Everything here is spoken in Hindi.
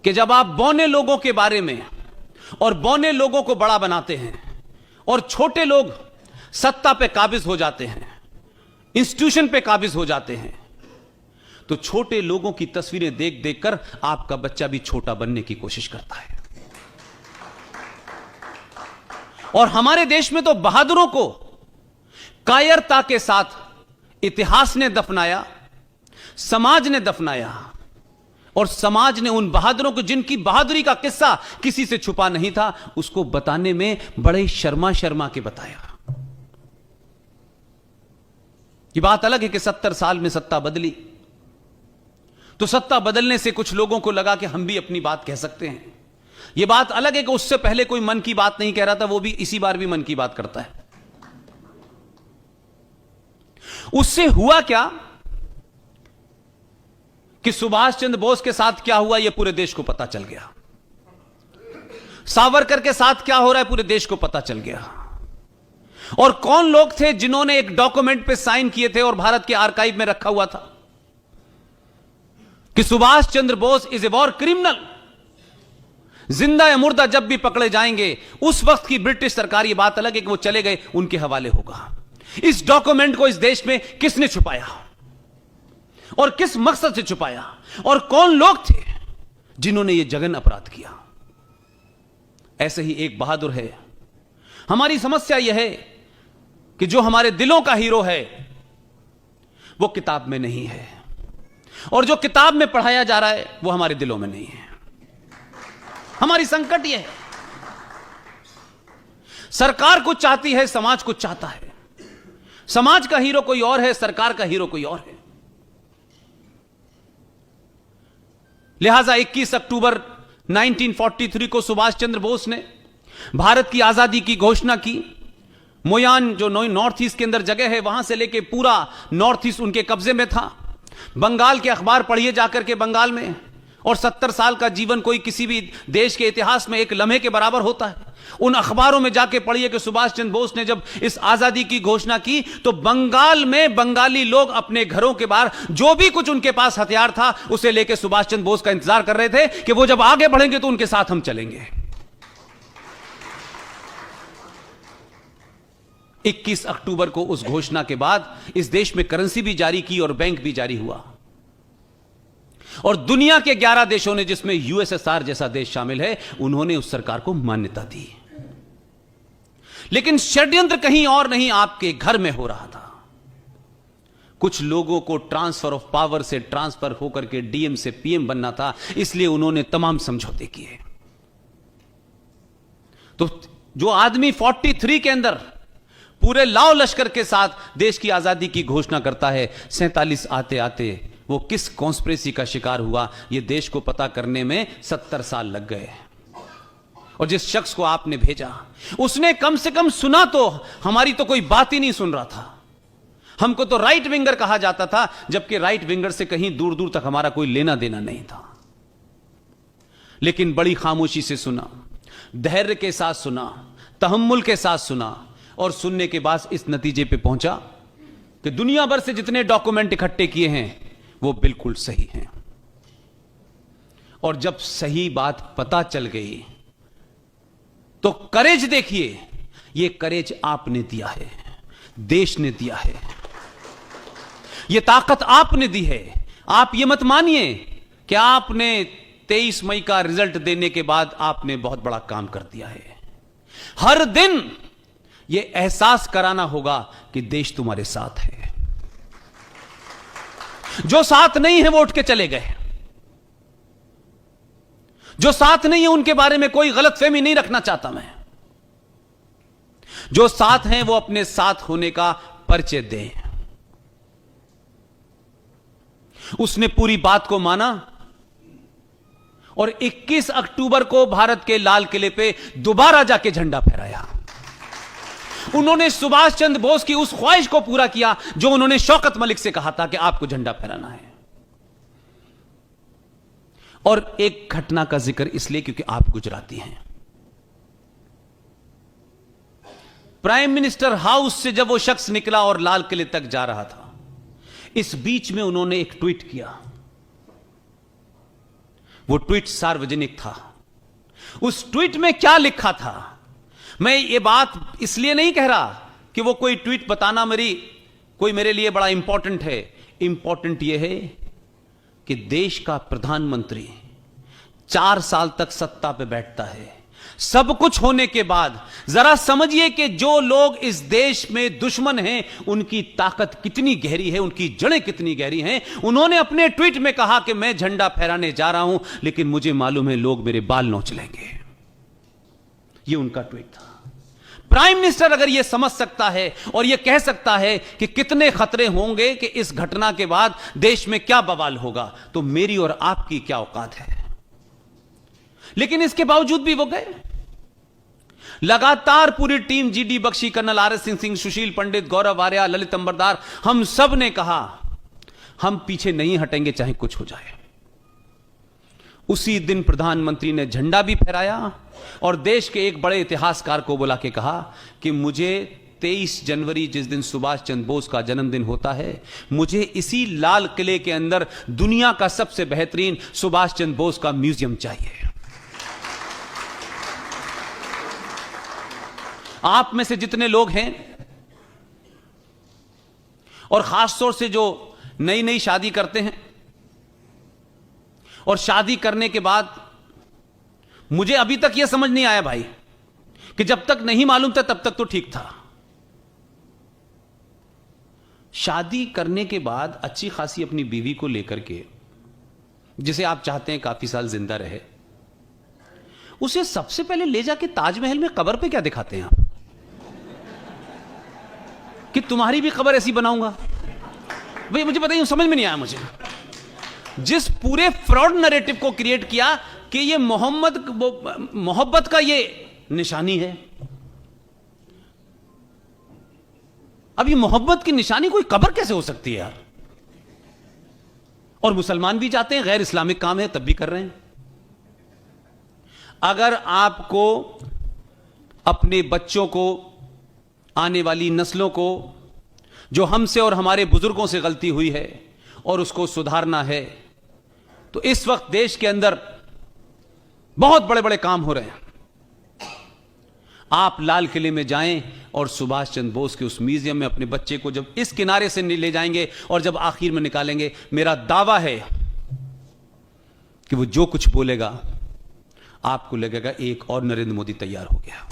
कि जब आप बौने लोगों के बारे में और बौने लोगों को बड़ा बनाते हैं और छोटे लोग सत्ता पे काबिज हो जाते हैं, इंस्टीट्यूशन पे काबिज हो जाते हैं, तो छोटे लोगों की तस्वीरें देख देखकर आपका बच्चा भी छोटा बनने की कोशिश करता है। और हमारे देश में तो बहादुरों को कायरता के साथ इतिहास ने दफनाया, समाज ने दफनाया, और समाज ने उन बहादुरों को, जिनकी बहादुरी का किस्सा किसी से छुपा नहीं था, उसको बताने में बड़े शर्मा शर्मा के बताया। ये बात अलग है कि 70 साल में सत्ता बदली, तो सत्ता बदलने से कुछ लोगों को लगा कि हम भी अपनी बात कह सकते हैं। यह बात अलग है कि उससे पहले कोई मन की बात नहीं कह रहा था, वो भी इसी बार भी मन की बात करता है। उससे हुआ क्या कि सुभाष चंद्र बोस के साथ क्या हुआ यह पूरे देश को पता चल गया, सावरकर के साथ क्या हो रहा है पूरे देश को पता चल गया। और कौन लोग थे जिन्होंने एक डॉक्यूमेंट पे साइन किए थे और भारत के आर्काइव में रखा हुआ था कि Subhash Chandra Bose is a war criminal, जिंदा या मुर्दा जब भी पकड़े जाएंगे, उस वक्त की ब्रिटिश सरकार, ये बात अलग है कि वो चले गए, उनके हवाले होगा। इस डॉक्यूमेंट को इस देश में किसने छुपाया और किस मकसद से छुपाया, और कौन लोग थे जिन्होंने यह जघन अपराध किया? ऐसे ही एक बहादुर है। हमारी समस्या यह है कि जो हमारे दिलों का हीरो है वो किताब में नहीं है, और जो किताब में पढ़ाया जा रहा है वो हमारे दिलों में नहीं है। हमारी संकट यह है, सरकार कुछ चाहती है, समाज कुछ चाहता है। समाज का हीरो कोई और है, सरकार का हीरो कोई और है। लिहाजा 21 अक्टूबर 1943 को सुभाष चंद्र बोस ने भारत की आजादी की घोषणा की। मोयान जो नॉर्थ ईस्ट के अंदर जगह है, वहां से लेके पूरा नॉर्थ ईस्ट उनके कब्जे में था। बंगाल के अखबार पढ़िए जाकर के बंगाल में, और 70 साल का जीवन कोई किसी भी देश के इतिहास में एक लम्हे के बराबर होता है। उन अखबारों में जाके पढ़िए कि सुभाष चंद्र बोस ने जब इस आजादी की घोषणा की तो बंगाल में बंगाली लोग अपने घरों के बाहर जो भी कुछ उनके पास हथियार था उसे लेके सुभाष चंद्र बोस का इंतजार कर रहे थे कि वो जब आगे बढ़ेंगे तो उनके साथ हम चलेंगे। 21 अक्टूबर को उस घोषणा के बाद इस देश में करेंसी भी जारी की और बैंक भी जारी हुआ, और दुनिया के 11 देशों ने, जिसमें यूएसएसआर जैसा देश शामिल है, उन्होंने उस सरकार को मान्यता दी। लेकिन षड्यंत्र कहीं और नहीं, आपके घर में हो रहा था। कुछ लोगों को ट्रांसफर ऑफ पावर से ट्रांसफर होकर के डीएम से पीएम बनना था, इसलिए उन्होंने तमाम समझौते किए। तो जो आदमी 43 के अंदर पूरे लाव लश्कर के साथ देश की आजादी की घोषणा करता है, 47 आते आते वो किस कॉन्स्पिरेसी का शिकार हुआ, यह देश को पता करने में 70 साल लग गए। और जिस शख्स को आपने भेजा उसने कम से कम सुना तो, हमारी तो कोई बात ही नहीं सुन रहा था। हमको तो राइट विंगर कहा जाता था, जबकि राइट विंगर से कहीं दूर दूर तक हमारा कोई लेना देना नहीं था। लेकिन बड़ी खामोशी से सुना, धैर्य के साथ सुना, तहम्मुल के साथ सुना, और सुनने के बाद इस नतीजे पे पहुंचा कि दुनिया भर से जितने डॉक्यूमेंट इकट्ठे किए हैं वो बिल्कुल सही हैं। और जब सही बात पता चल गई तो करेज देखिए, ये करेज आपने दिया है, देश ने दिया है, ये ताकत आपने दी है। आप ये मत मानिए कि आपने 23 मई का रिजल्ट देने के बाद आपने बहुत बड़ा काम कर दिया है। हर दिन यह एहसास कराना होगा कि देश तुम्हारे साथ है। जो साथ नहीं है वो उठ के चले गए, जो साथ नहीं है उनके बारे में कोई गलतफहमी नहीं रखना चाहता मैं। जो साथ हैं वो अपने साथ होने का परिचय दें। उसने पूरी बात को माना और 21 अक्टूबर को भारत के लाल किले पे दोबारा जाके झंडा फहराया। उन्होंने सुभाष चंद्र बोस की उस ख्वाहिश को पूरा किया जो उन्होंने शौकत मलिक से कहा था कि आपको झंडा फहराना है। और एक घटना का जिक्र इसलिए क्योंकि आप गुजराती हैं। प्राइम मिनिस्टर हाउस से जब वो शख्स निकला और लाल किले तक जा रहा था, इस बीच में उन्होंने एक ट्वीट किया। वो ट्वीट सार्वजनिक था। उस ट्वीट में क्या लिखा था, मैं ये बात इसलिए नहीं कह रहा कि वो कोई ट्वीट बताना मेरे लिए बड़ा इंपॉर्टेंट है। इंपॉर्टेंट यह है कि देश का प्रधानमंत्री 4 साल तक सत्ता पे बैठता है, सब कुछ होने के बाद जरा समझिए कि जो लोग इस देश में दुश्मन हैं उनकी ताकत कितनी गहरी है, उनकी जड़ें कितनी गहरी हैं। उन्होंने अपने ट्वीट में कहा कि मैं झंडा फहराने जा रहा हूं, लेकिन मुझे मालूम है लोग मेरे बाल नोच लेंगे। यह उनका ट्वीट था। प्राइम मिनिस्टर अगर यह समझ सकता है और यह कह सकता है कि कितने खतरे होंगे कि इस घटना के बाद देश में क्या बवाल होगा, तो मेरी और आपकी क्या औकात है। लेकिन इसके बावजूद भी वो गए। लगातार पूरी team, GD Bakshi, colonel R S Singh, Sushil Pandit, Gaurav Arya, Lalit Ambardar, हम सब ने कहा हम पीछे नहीं हटेंगे चाहे कुछ हो जाए। उसी दिन प्रधानमंत्री ने झंडा भी फहराया और देश के एक बड़े इतिहासकार को बुला के कहा कि मुझे 23 जनवरी, जिस दिन सुभाष चंद्र बोस का जन्मदिन होता है, मुझे इसी लाल किले के अंदर दुनिया का सबसे बेहतरीन सुभाष चंद्र बोस का म्यूजियम चाहिए। आप में से जितने लोग हैं और खासतौर से जो नई नई शादी करते हैं और शादी करने के बाद, मुझे अभी तक यह समझ नहीं आया भाई कि जब तक नहीं मालूम था तब तक तो ठीक था। शादी करने के बाद अच्छी खासी अपनी बीवी को लेकर के, जिसे आप चाहते हैं काफी साल जिंदा रहे, उसे सबसे पहले ले जाके ताजमहल में कब्र पे क्या दिखाते हैं आप कि तुम्हारी भी कब्र ऐसी बनाऊंगा। भाई मुझे बताइए, समझ में नहीं आया मुझे। जिस पूरे फ्रॉड नैरेटिव को क्रिएट किया कि ये मोहब्बत का ये निशानी है। अब ये मोहब्बत की निशानी कोई कब्र कैसे हो सकती है यार। और मुसलमान भी चाहते हैं, गैर इस्लामिक काम है तब भी कर रहे हैं। अगर आपको अपने बच्चों को, आने वाली नस्लों को, जो हमसे और हमारे बुजुर्गों से गलती हुई है और उसको सुधारना है, तो इस वक्त देश के अंदर बहुत बड़े बड़े काम हो रहे हैं। आप लाल किले में जाएं और सुभाष चंद्र बोस के उस म्यूजियम में अपने बच्चे को जब इस किनारे से ले जाएंगे और जब आखिर में निकालेंगे, मेरा दावा है कि वो जो कुछ बोलेगा आपको लगेगा एक और नरेंद्र मोदी तैयार हो गया।